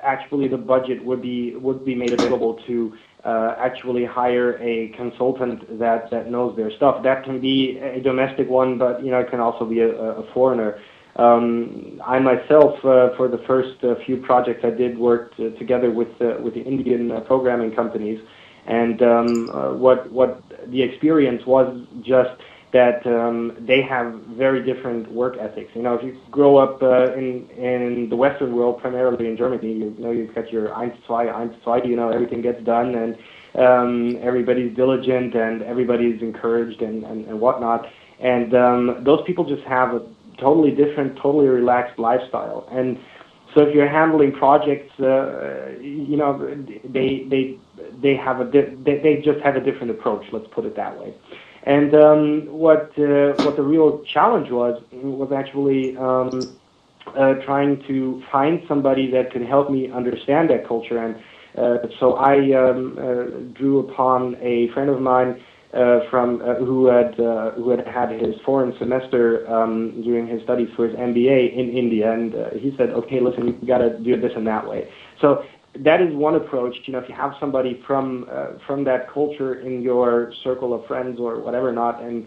actually the budget would be made available to actually hire a consultant that knows their stuff. That can be a domestic one, but it can also be a foreigner. I myself, for the first few projects I did, worked together with the Indian programming companies, and what the experience was just that they have very different work ethics. If you grow up in the Western world, primarily in Germany, you've got your eins, zwei, everything gets done, and everybody's diligent, and everybody's encouraged, and whatnot. And those people just have a totally different, totally relaxed lifestyle. And so if you're handling projects, they just have a different approach. Let's put it that way. And what the real challenge was actually trying to find somebody that could help me understand that culture. And so I drew upon a friend of mine who had his foreign semester during his studies for his MBA in India, and he said, "Okay, listen, you've got to do it this and that way." So that is one approach. If you have somebody from that culture in your circle of friends or whatever not, and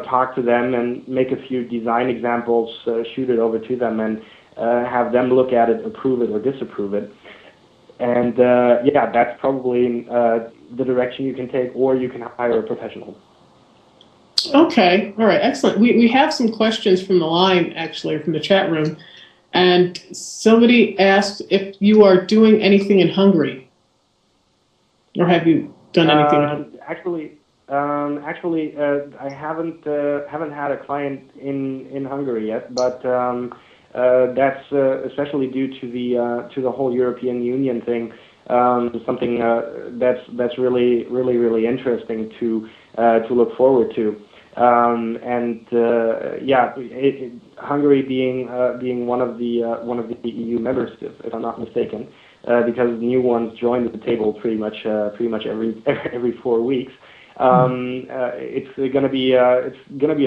talk to them and make a few design examples, shoot it over to them, and have them look at it, approve it or disapprove it. And that's probably the direction you can take, or you can hire a professional. Okay, all right, excellent. We have some questions from the line, actually, from the chat room. And somebody asked if you are doing anything in Hungary, or have you done anything in Hungary? Actually, I haven't had a client in Hungary yet, but that's especially due to the whole European Union thing. Something that's really interesting to look forward to. Hungary being one of the EU members, if I'm not mistaken, because new ones join the table pretty much every 4 weeks. It's going to be a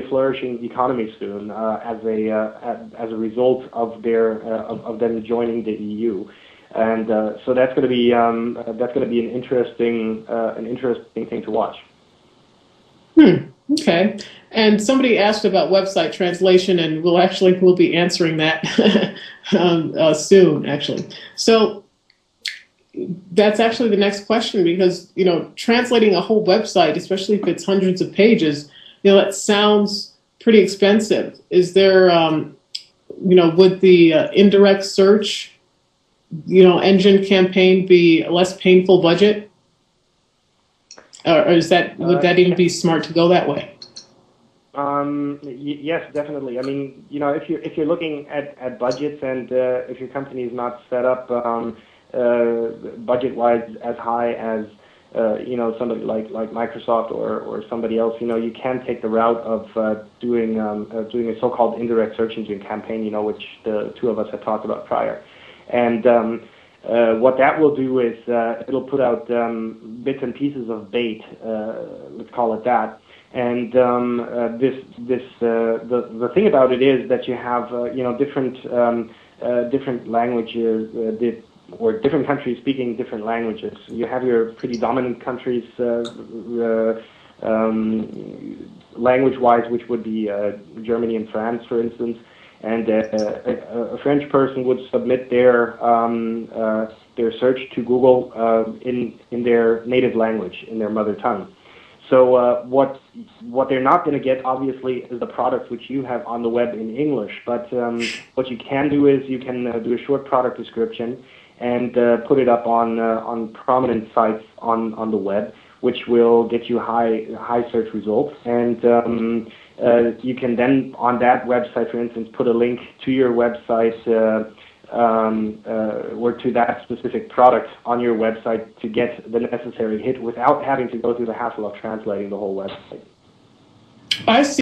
flourishing economy soon as a result of them joining the EU, and so that's going to be an interesting thing to watch. Okay. And somebody asked about website translation, and we'll be answering that soon, actually. So that's actually the next question, because translating a whole website, especially if it's hundreds of pages, that sounds pretty expensive. Is there, would the indirect search, engine campaign be a less painful budget? Or would that even be smart to go that way? Yes, definitely. I mean, if you're looking at budgets, and if your company is not set up budget-wise as high as somebody like Microsoft or somebody else, you can take the route of doing a so-called indirect search engine campaign, which the two of us had talked about prior, and what that will do is it'll put out bits and pieces of bait, let's call it that. And the thing about it is that you have different languages, or different countries speaking different languages. You have your pretty dominant countries language-wise, which would be Germany and France, for instance. And a French person would submit their search to Google in their native language, in their mother tongue. So what they're not going to get, obviously, is the product which you have on the web in English. But what you can do is you can do a short product description and put it up on prominent sites on the web, which will get you high search results. And you can then, on that website, for instance, put a link to your website or to that specific product on your website to get the necessary hit without having to go through the hassle of translating the whole website. I see.